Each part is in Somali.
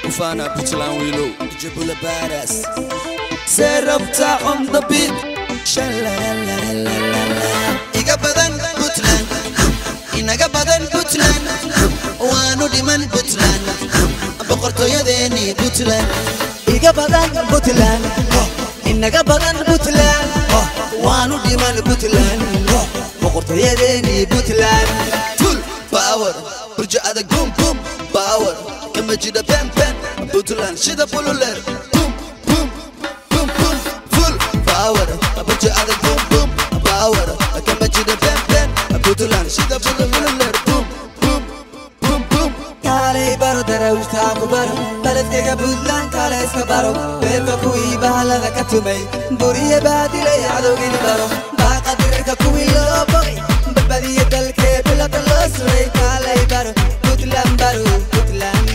Wakufana Puntland Willow, Jabula Badass. Set up top on the beat. Iga badan Puntland, inaga badan Puntland. Waanu dhiman Puntland, boqortooyadeeni Puntland. Iga badan Puntland, inaga badan Puntland. Waanu dhiman Puntland, boqortooyadeeni Puntland. Full power, burja adag boom boom power. Kama jida pen pen, Puntland shida pululer. Boom boom boom boom, full power. Burja adag boom boom power. Kama jida pen pen, Puntland shida pululer. Boom boom boom boom. Kale baro dara usta kubaro, balet ke Puntland kale iskabaro. Beka kui bahala katumay, buriye badile yado gin baro. Baqadir ka kui lo boy, babadiye dal ke bila talasre kale baro. Puntland baro, Puntland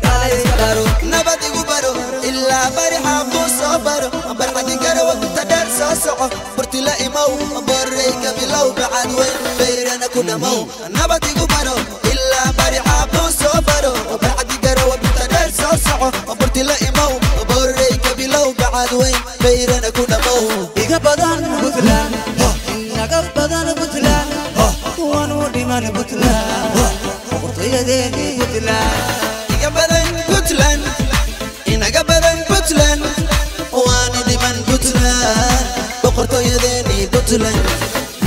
kale iskabaro. Nabadi gubaro, illa bariha busabaro. Barqadi garo tadar sasaqo, burtila imaw, borre kabilaw ba'ad way, bayrana kuna maw. Nabadi gubaro, illa bariha busabaro. Barqadi garo tadar sasaqo, burtila imaw, borre kabilaw ba'ad way, bayrana kuna maw. Iga badan Puntland, inaga badan Puntland. Waanu dhiman Puntland, boqortooyadeeni Puntland. Iga badan Puntland, inaga badan Puntland. Waanu dhiman Puntland, boqortooyadeeni Puntland.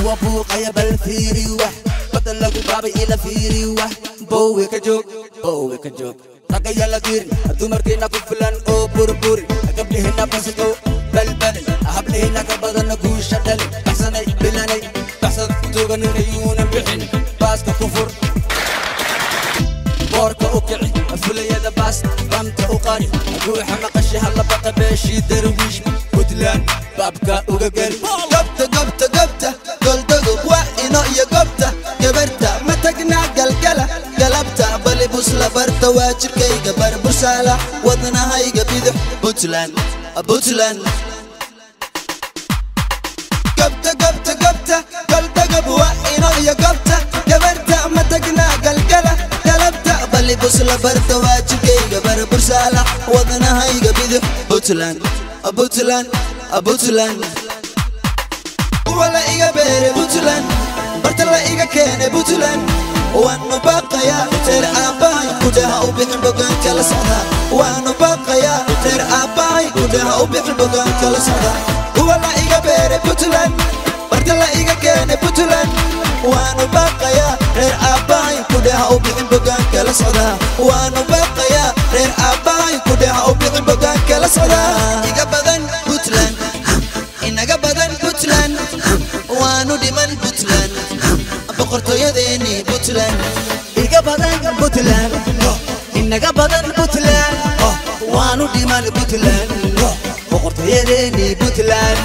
Wabuuqaya bal fiiri wax, badal lagu baabay ila fiiri wax. Bowe ka joog, bowe ka joog. Ragaya la diiri, dumarkeena ku filan oo burburi. Gabdhaheenna basago balbalay, hablaheenna ka badan guusha dhalay. Baxsanay bilanay, baxsad tuuganayuuna bixin. Baaska kufur, boorka u kici, fulayada baas, bamta u qari. Ruuxa maqashi halla baqa beeshii darwiish. Puntland baabka uga geli. Gabta gabta gabta, goldago waa ino iyo gabta. Gabarta ma tagnaa galgala, galabta bali busla barta waa jirkayga bar bursala. Wadnahayga bidix Puntland, Puntland. Gabta gabta gabta, goldago waa ino iyo gabta. Gabarta ma tagnaa galgala, galabta bali busla barta waa jirkayga bar bursala. Wadnahayga bidix Puntland, Puntland, Puntland. Wala iga beere Puntland, barta la iga keene Puntland. Waanu baqaya teer aabahay kudaha u bixin bogaan kala socda. Waanu baqaya teer aabahay kudaha u bixin bogaan kala socda. Wala iga beere Puntland, barta la iga keene Puntland. Waanu baqaya teer aabahay kudaha u bixin bogaan kala socda. Waanu baqaya teer aabahay kudaha u bixin bogaan kala socda. Iga badan Puntland, inaga badan Puntland. Waanu dhiman Puntland, boqortooyadeeni Puntland. Iga badan Puntland, inaga badan Puntland. Waanu dhiman Puntland, boqortooyadeeni Puntland.